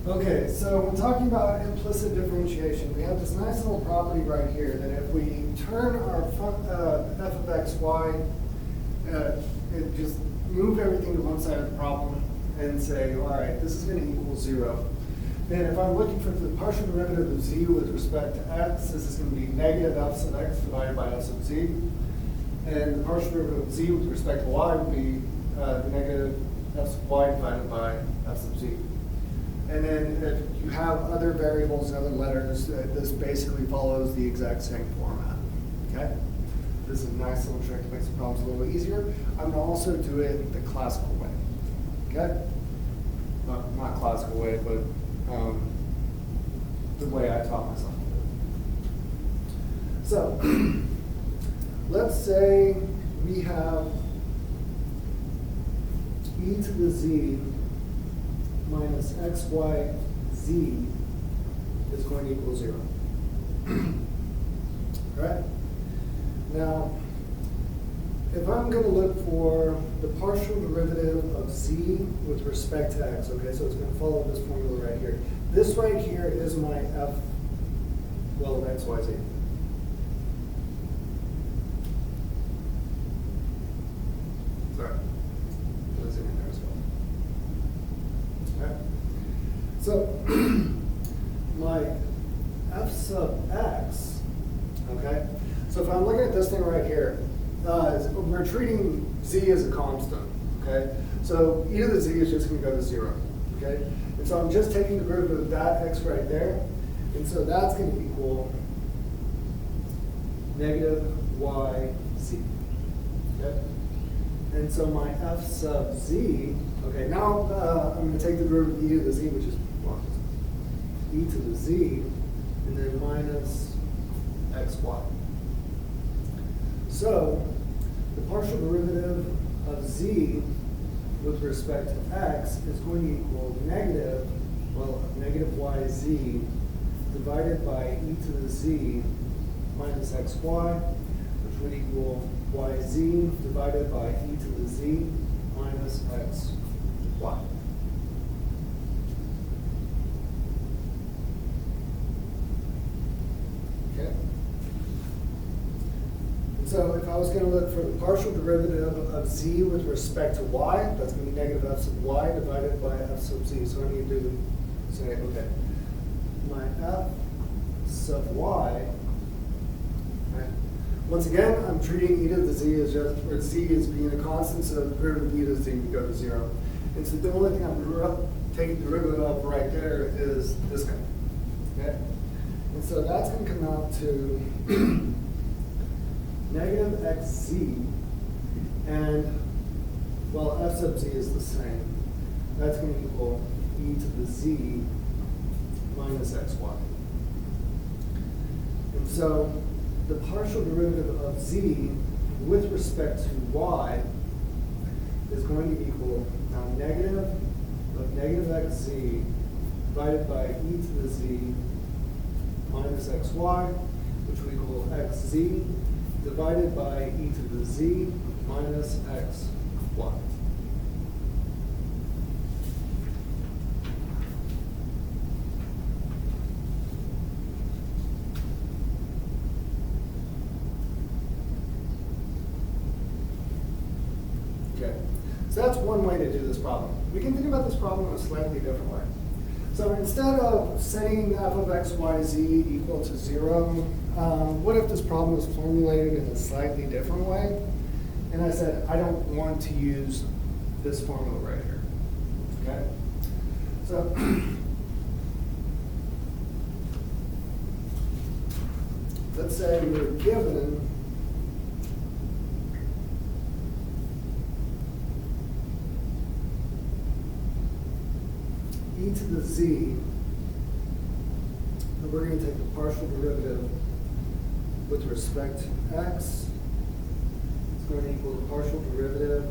Okay, so when talking about implicit differentiation, we have this nice little property right here that if we turn our f of x, y, it just move everything to one side of the problem and say, all right, this is going to equal 0. Then if I'm looking for the partial derivative of z with respect to x, this is going to be negative f sub x divided by f sub z. And the partial derivative of z with respect to y would be the negative f sub y divided by f sub z. And then if you have other variables and other letters, this basically follows the exact same format. Okay? This is a nice little trick to make some problems a little bit easier. I'm going to also do it the classical way. Okay? Not classical way, but the way I taught myself to do it. So, let's say we have e to the z minus xy z is going to equal 0. Right? Now, if I'm going to look for the partial derivative of z with respect to x, okay, so it's going to follow this formula right here. This right here is my f, well, of x, y, z. Sorry. That's in there as well. Okay. So, my f sub x, okay, so if I'm looking at this thing right here, we're treating z as a constant, okay? So e to the z is just going to go to 0, okay? And so I'm just taking the derivative of that x right there, and so that's going to equal negative y z, okay? And so my f sub z, okay, now I'm going to take the derivative of e to the z, which is e to the z, and then minus xy. So the partial derivative of z with respect to x is going to equal negative yz divided by e to the z minus xy, which would equal yz divided by e to the z minus xy. Okay? So if I was going to look for the partial derivative of z with respect to y, that's going to be negative f sub y divided by f sub z. So I need to say, okay, my f sub y, right? Once again, I'm treating e to the z as just, or z as being a constant, so the derivative of e to the z would go to 0. And so the only thing I'm taking the derivative of right there is this guy, okay? And so that's going to come out to negative xz, and, well, f sub z is the same. That's going to equal e to the z minus xy. And so the partial derivative of z with respect to y is going to equal now negative of negative xz divided by e to the z minus xy, which will equal xz divided by e to the z minus xy. Okay, so that's one way to do this problem. We can think about this problem in a slightly different way. So instead of setting f of x, y, z equal to 0, what if this problem was formulated in a slightly different way? And I said, I don't want to use this formula right here. Okay? So let's say we were given e to the z, and we're going to take the partial derivative with respect to x. It's going to equal the partial derivative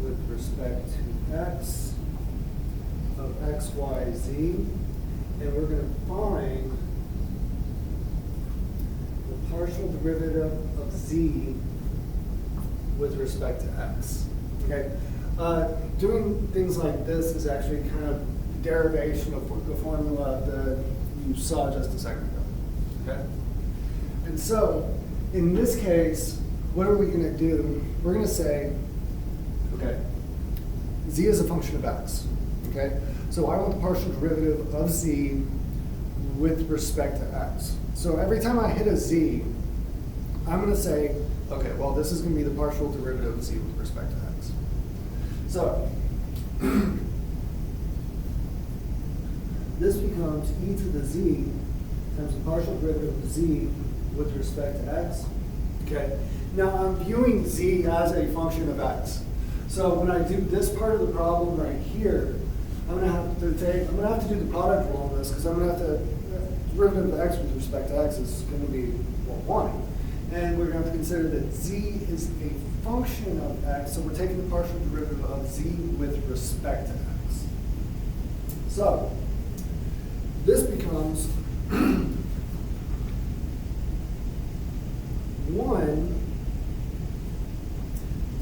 with respect to x of x, y, z, and we're going to find the partial derivative of z with respect to x. Okay, doing things like this is actually kind of derivation of the formula that you saw just a second ago. Okay? And so, in this case, what are we going to do? We're going to say, okay, z is a function of x. Okay? So I want the partial derivative of z with respect to x. So every time I hit a z, I'm going to say, okay, well, this is going to be the partial derivative of z with respect to x. So, this becomes e to the z times the partial derivative of z with respect to x. Okay. Now I'm viewing z as a function of x. So when I do this part of the problem right here, I'm gonna have to do the product rule on this because I'm gonna have to derivative of x with respect to x is going to be 1. And we're going to have to consider that z is a function of x, so we're taking the partial derivative of z with respect to x. So this becomes 1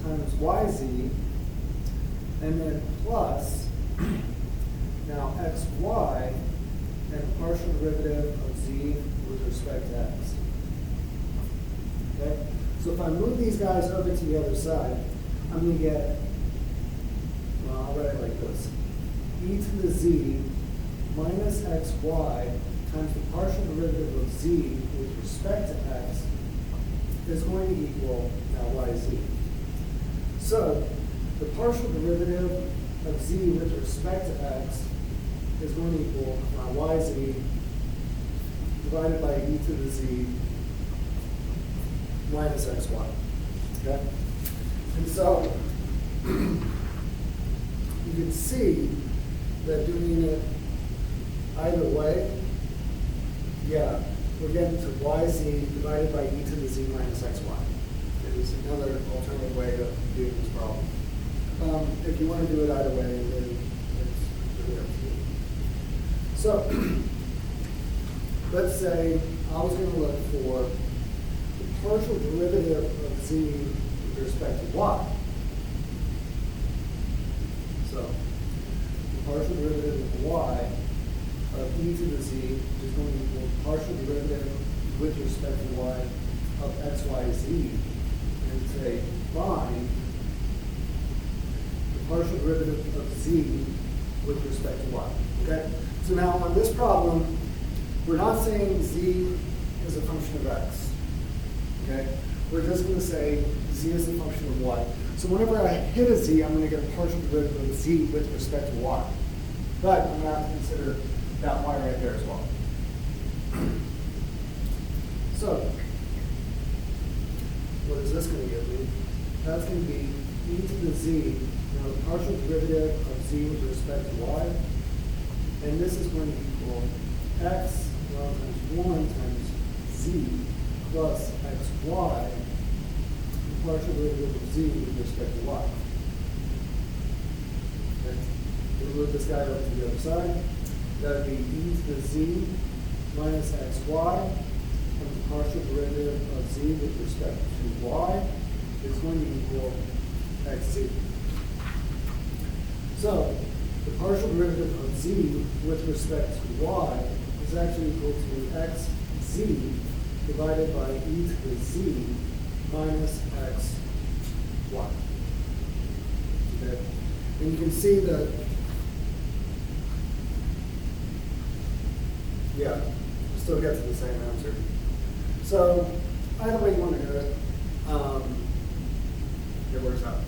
times yz, and then plus now xy, and the partial derivative of z with respect to x. Okay? So if I move these guys over to the other side, I'm going to get, well, I'll write it like this. E to the z minus xy times the partial derivative of z with respect to x is going to equal now yz. So the partial derivative of z with respect to x is going to equal now yz divided by e to the z minus xy. Okay? And so you can see that doing it either way, yeah, we're getting to yz divided by e to the z minus xy. It is another alternative way of doing this problem. If you want to do it either way, then it's really up to you. So let's say I was going to look for the partial derivative of z with respect to y. So the partial derivative of y of e to the z is going to equal partial derivative with respect to y of xyz, and say find the partial derivative of z with respect to y. Okay? So now on this problem, we're not saying z is a function of x. Okay? We're just going to say z is a function of y. So whenever I hit a z, I'm going to get a partial derivative of z with respect to y. But I'm going to have to consider that y right there as well. So what is this going to give me? That's going to be e to the z, now the partial derivative of z with respect to y. And this is going to equal x times 1 times z plus xy, the partial derivative of z with respect to y. Okay. We'll move this guy over to the other side. That would be e to the z minus xy, and the partial derivative of z with respect to y is going to equal xz. So the partial derivative of z with respect to y is actually equal to xz divided by e to the z minus xy. Okay? And you can see that, yeah, you still get to the same answer. So either way you want to do it, it works out.